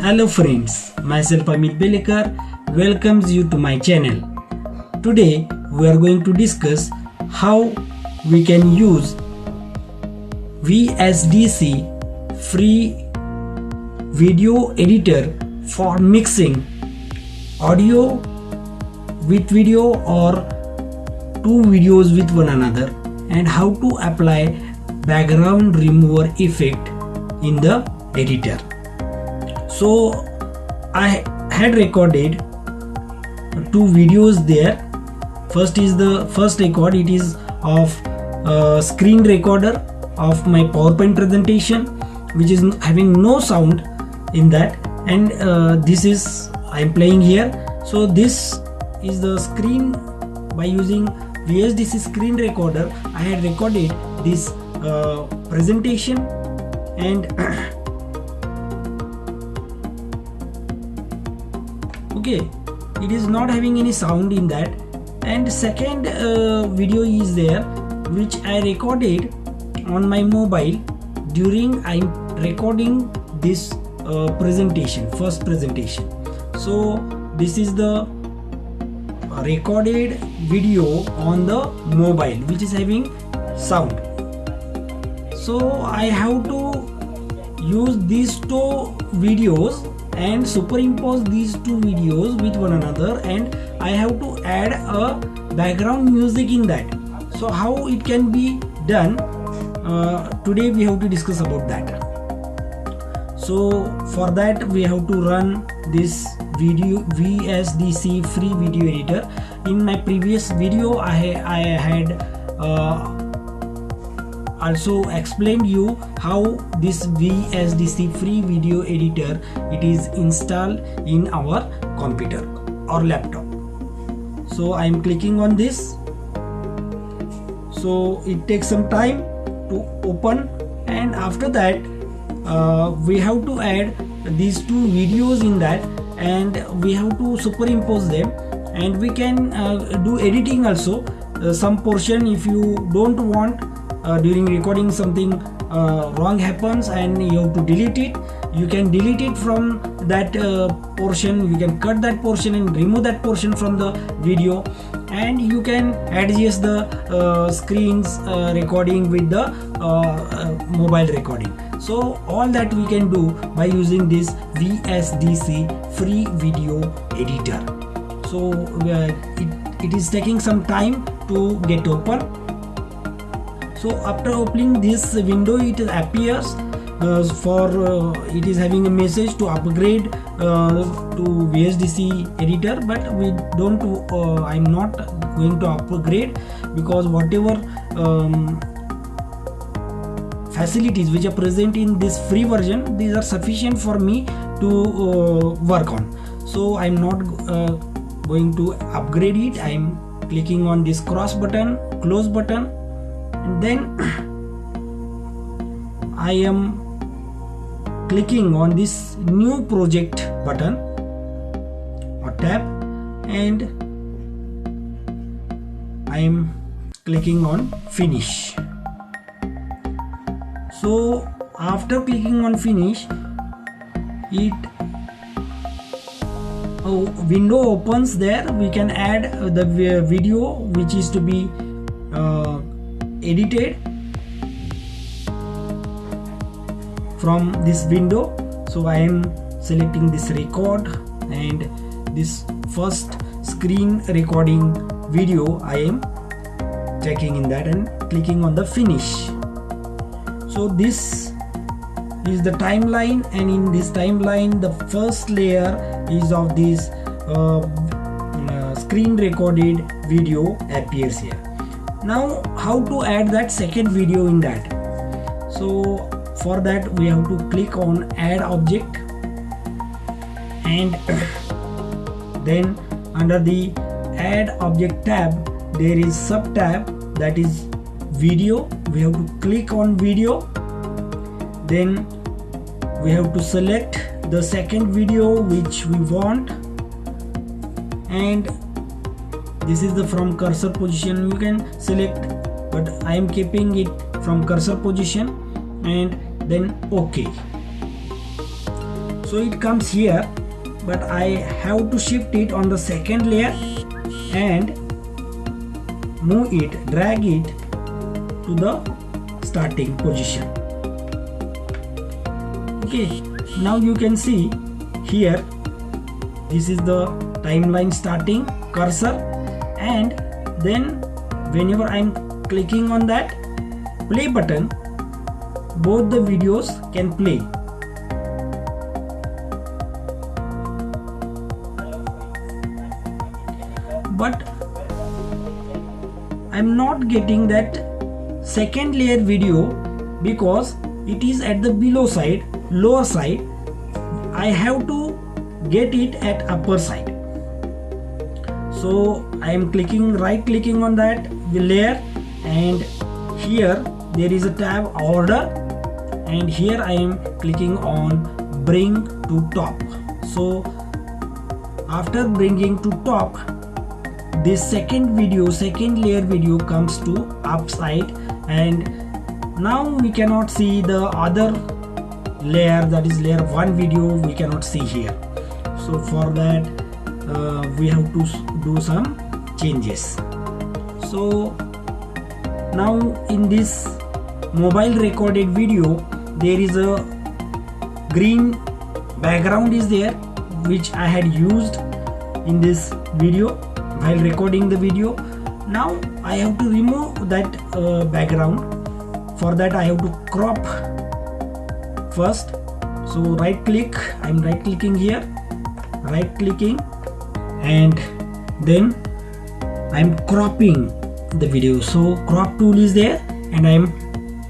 Hello friends, myself Amit Belekar welcomes you to my channel. Today we are going to discuss how we can use VSDC free video editor for mixing audio with video or two videos with one another, and how to apply background remover effect in the editor. So I had recorded two videos there. First is the first record. It is of screen recorder of my PowerPoint presentation, which is having no sound in that, and this is I am playing here. So this is the screen. By using VSDC screen recorder, I had recorded this presentation, and okay, it is not having any sound in that. And second video is there, which I recorded on my mobile during I'm recording this presentation, first presentation. So this is the recorded video on the mobile which is having sound. So I have to use these two videos and superimpose these two videos with one another, and I have to add a background music in that. So how it can be done, today we have to discuss about that. So for that we have to run this video VSDC free video editor. In my previous video I had also explained you how this VSDC free video editor it is installed in our computer or laptop. So I am clicking on this. So it takes some time to open, and after that we have to add these two videos in that, and we have to superimpose them, and we can do editing also. Some portion, if you don't want during recording something wrong happens and you have to delete it, you can delete it from that portion. You can cut that portion and remove that portion from the video, and you can adjust the screens recording with the mobile recording. So all that we can do by using this VSDC free video editor. So it is taking some time to get open. So after opening this window, it appears it is having a message to upgrade to VSDC editor, but we don't. I'm not going to upgrade, because whatever facilities which are present in this free version, these are sufficient for me to work on. So I'm not going to upgrade it. I'm clicking on this cross button, close button, and then I am clicking on this new project button or tab, and I am clicking on finish. So after clicking on finish, it window opens there. We can add the video which is to be edited from this window. So I am selecting this record, and this first screen recording video I am checking in that and clicking on the finish. So this is the timeline, and in this timeline the first layer is of this screen recorded video appears here. Now how to add that second video in that? So for that we have to click on add object, and then under the add object tab there is sub tab, that is video. We have to click on video, then we have to select the second video which we want, and this is the from cursor position. You can select, but I am keeping it from cursor position, and then OK. so it comes here, but I have to shift it on the second layer and move it, drag it to the starting position. Okay, now you can see here, this is the timeline starting cursor, and then whenever I'm clicking on that play button, both the videos can play. But I'm not getting that second layer video because it is at the below side, lower side. I have to get it at upper side. So I am right clicking on that layer, and here there is a tab order, and here I am clicking on bring to top. So after bringing to top, this second layer video comes to upside, and now we cannot see the other layer, that is layer 1 video, we cannot see here. So for that we have to do some changes. So now in this mobile recorded video, there is a green background is there, which I had used in this video while recording the video. Now I have to remove that background. For that I have to crop first. So right click, I'm right clicking here, right clicking, and then I'm cropping the video. So crop tool is there, and I'm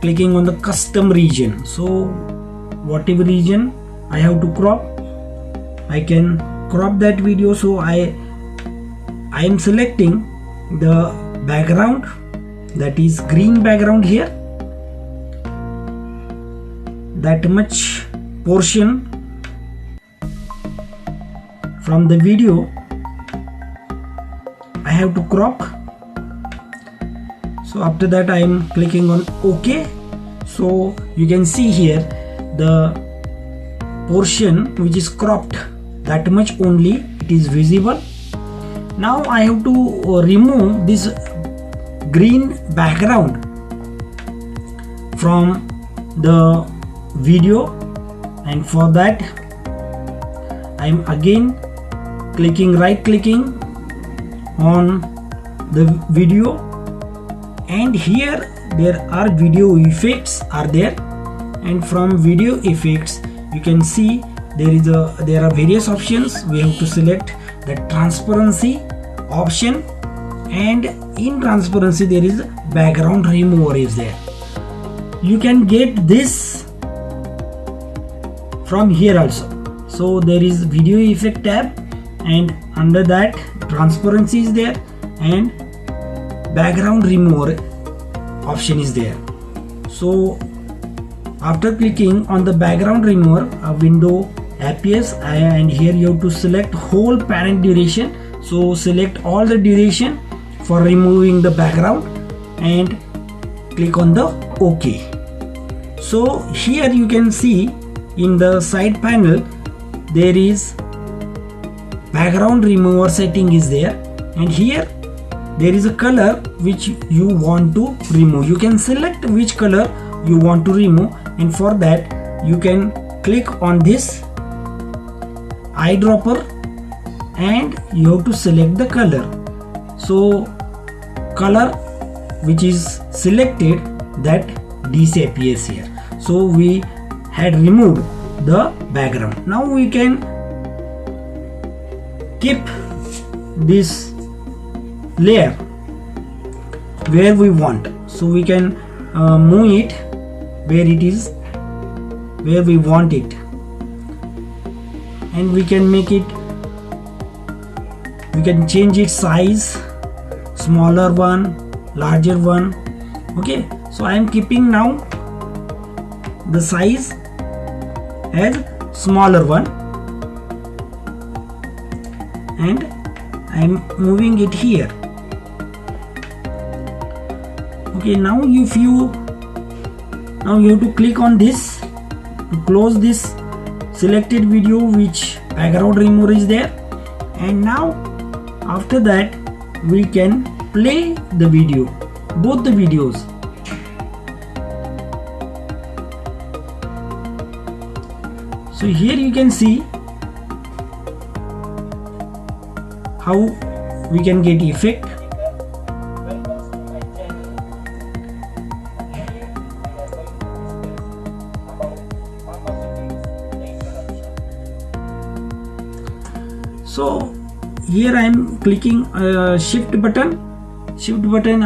clicking on the custom region. So whatever region I have to crop, I can crop that video. So I am selecting the background, that is green background here, that much portion from the video I have to crop. So after that I am clicking on OK. So you can see here the portion which is cropped, that much only it is visible. Now I have to remove this green background from the video, and for that I am again right clicking on the video, and here there are video effects are there, and from video effects you can see there are various options. We have to select the transparency option, and in transparency there is background remover is there. You can get this from here also. So there is video effect tab, and under that transparency is there, and background remover option is there. So after clicking on the background remover, a window appears, and here you have to select whole parent duration. So select all the duration for removing the background and click on the OK. So here you can see in the side panel there is background remover setting is there, and here there is a color which you want to remove. You can select which color you want to remove, and for that you can click on this eyedropper and you have to select the color. So color which is selected, that disappears here. So we had removed the background. Now we can keep this layer where we want. So we can move it where it is, where we want it, and we can make it, we can change its size, smaller one, larger one. Okay, so I am keeping now the size as smaller one, and I am moving it here. Okay, now you have to click on this to close this selected video which background remover is there, and now after that we can play the video, both the videos. So here you can see how we can get effect. So here I am clicking shift button.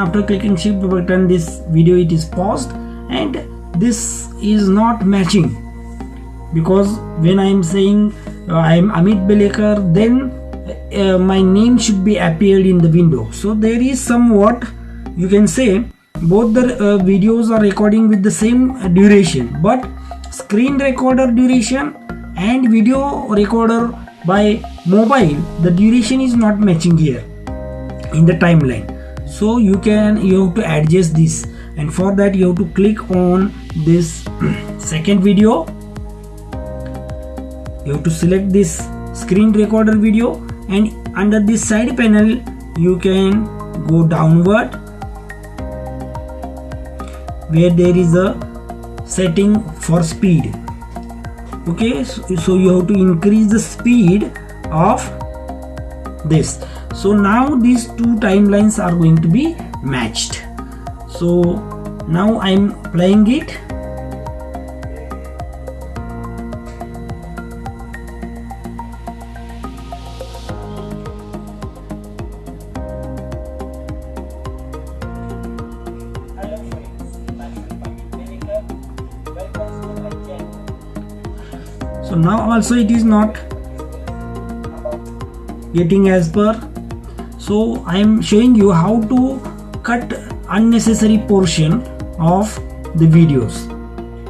After clicking shift button, this video it is paused, and this is not matching, because when I am saying I am Amit Belekar, then my name should be appeared in the window. So there is somewhat, you can say, both the videos are recording with the same duration, but screen recorder duration and video recorder by mobile, the duration is not matching here in the timeline. So you have to adjust this, and for that you have to click on this second video. You have to select this screen recorder video, and under this side panel you can go downward where there is a setting for speed. Okay, so you have to increase the speed of this. So now these two timelines are going to be matched. So now I'm playing it. So now also it is not getting as per. So I am showing you how to cut unnecessary portion of the videos.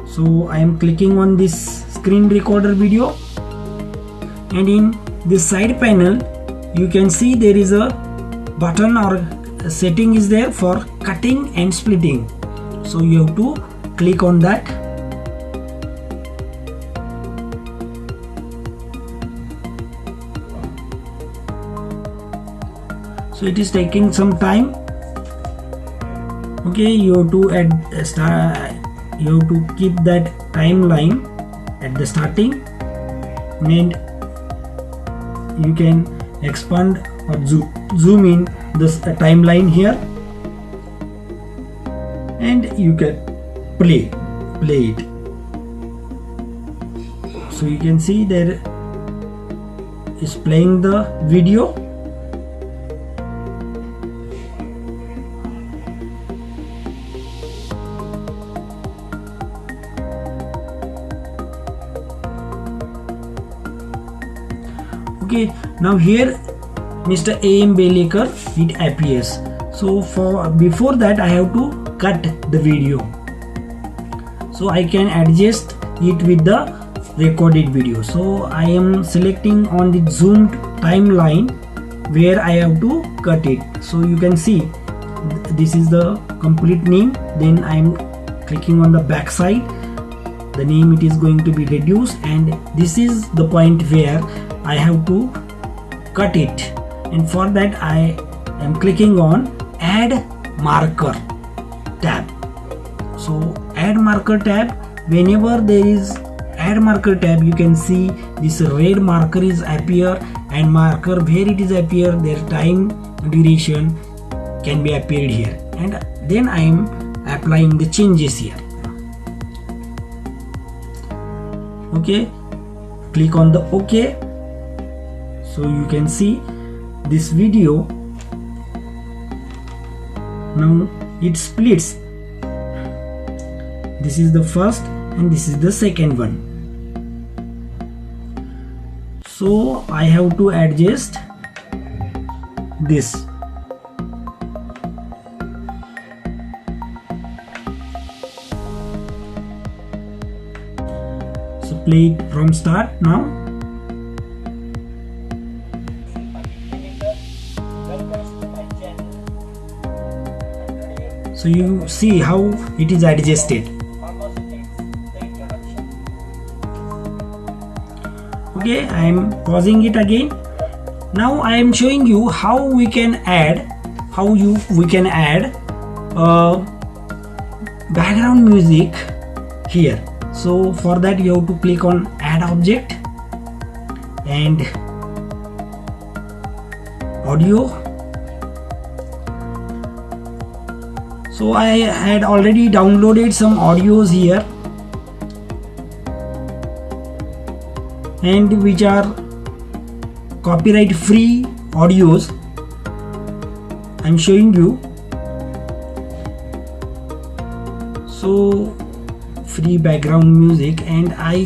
So I am clicking on this screen recorder video, and in this side panel you can see there is a button or a setting is there for cutting and splitting. So you have to click on that. So it is taking some time. Okay, you have to you have to keep that timeline at the starting, and you can expand or zoom in this timeline here, and you can play it. So you can see there is playing the video. Okay, now here Mr. A.M. Belekar it appears. So before that I have to cut the video, so I can adjust it with the recorded video. So I am selecting on the zoomed timeline where I have to cut it. So you can see this is the complete name. Then I am clicking on the back side, the name it is going to be reduced, and this is the point where I have to cut it, and for that I am clicking on add marker tab. So add marker tab, whenever there is add marker tab, you can see this red marker is appear, and marker where it is appear, their time duration can be appeared here, and then I am applying the changes here. Okay, click on the OK. So you can see this video now it splits. This is the first and this is the second one. So I have to adjust this. So play it from start now. So you see how it is adjusted. Okay, I am pausing it again. Now I am showing you how we can add background music here. So for that you have to click on add object and audio. So I had already downloaded some audios here, and which are copyright free audios. I'm showing you. So free background music, and I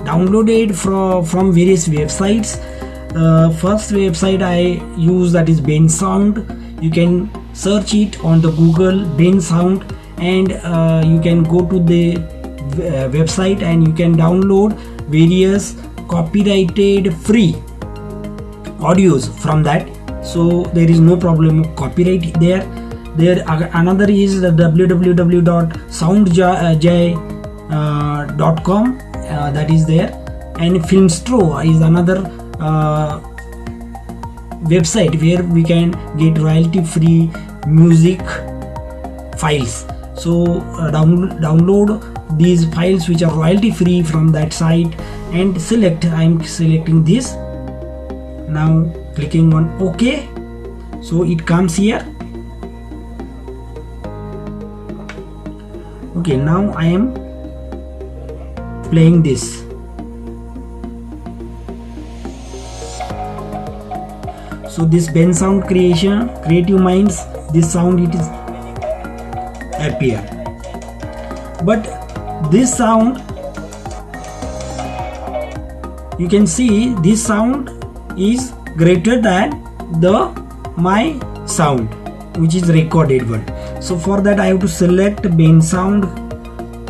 downloaded from various websites. First website I use, that is Bensound. You can search it on the Google, Bensound, and you can go to the website and you can download various copyrighted free audios from that. So there is no problem of copyright there. Another is the www.soundjay.com, that is there, and Filmstro is another website where we can get royalty free music files. So download these files which are royalty free from that site and select. I am selecting this. Now clicking on OK. So it comes here. Okay, now I am playing this. So this Bensound Creative Minds, this sound it is appear, but this sound, you can see this sound is greater than my sound which is recorded one. So for that I have to select Bensound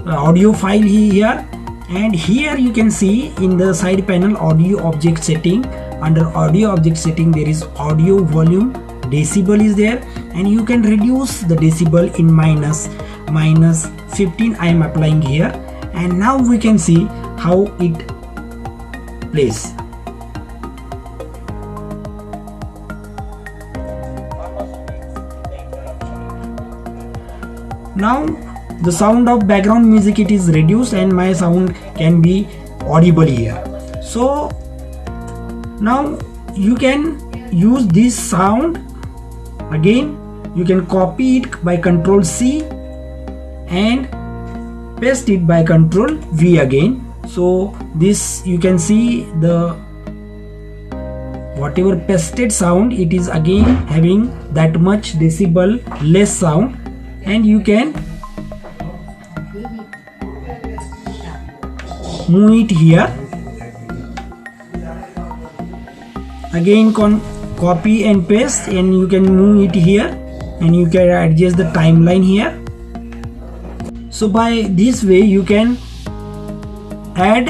audio file here, and here you can see in the side panel audio object setting. Under audio object setting there is audio volume, decibel is there, and you can reduce the decibel in minus 15. I am applying here, and now we can see how it plays. Now the sound of background music, it is reduced and my sound can be audible here. So now you can use this sound again. You can copy it by Ctrl C and paste it by Ctrl V again. So this, you can see the whatever pasted sound, it is again having that much decibel less sound, and you can move it here. Again copy and paste, and you can move it here, and you can adjust the timeline here. So by this way you can add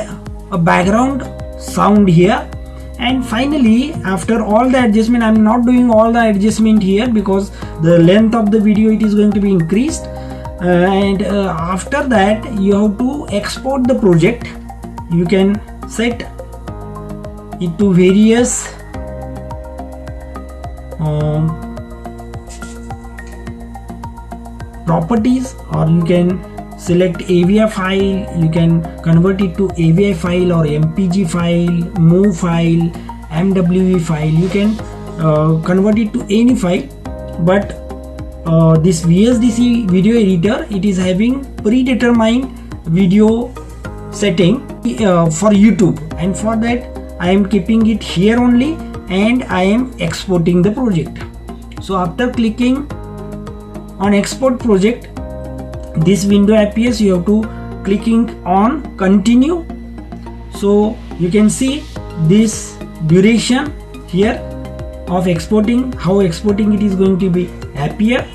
a background sound here. And finally, after all the adjustment, I am not doing all the adjustment here because the length of the video it is going to be increased, and after that you have to export the project. You can set it to various properties, or you can select AVI file. You can convert it to AVI file or MPG file, MOV file, MWE file. You can convert it to any file, but this VSDC video editor, it is having predetermined video setting for YouTube, and for that I am keeping it here only, and I am exporting the project. So after clicking on export project, this window appears. You have to clicking on continue. So you can see this duration here of exporting, how exporting it is going to be appear.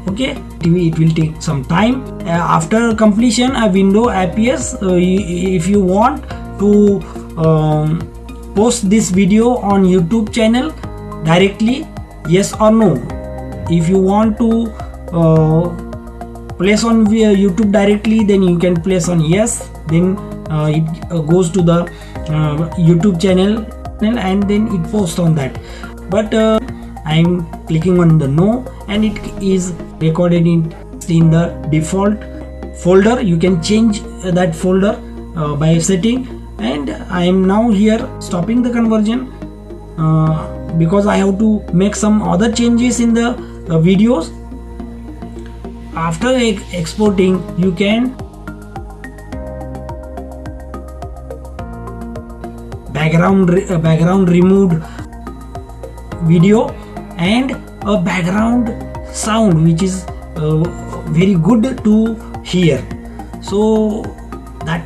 Okay, it will take some time. After completion a window appears. If you want to post this video on YouTube channel directly, yes or no. If you want to place on YouTube directly, then you can place on yes. Then it goes to the YouTube channel, and then it posts on that. But I'm clicking on the no, and it is recorded in the default folder. You can change that folder by setting, and I am now here stopping the conversion because I have to make some other changes in the videos. After exporting, you can background removed video and a background sound, which is very good to hear. So that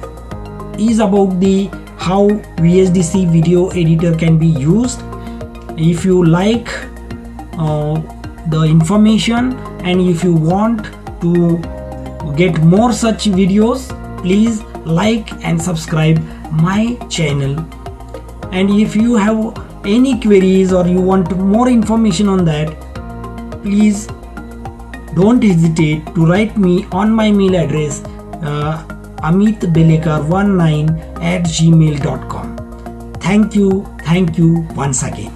is about the how VSDC video editor can be used. If you like the information, and if you want to get more such videos, please like and subscribe my channel. And if you have any queries or you want more information on that, please don't hesitate to write me on my mail address amitbelekar19@gmail.com. Thank you once again.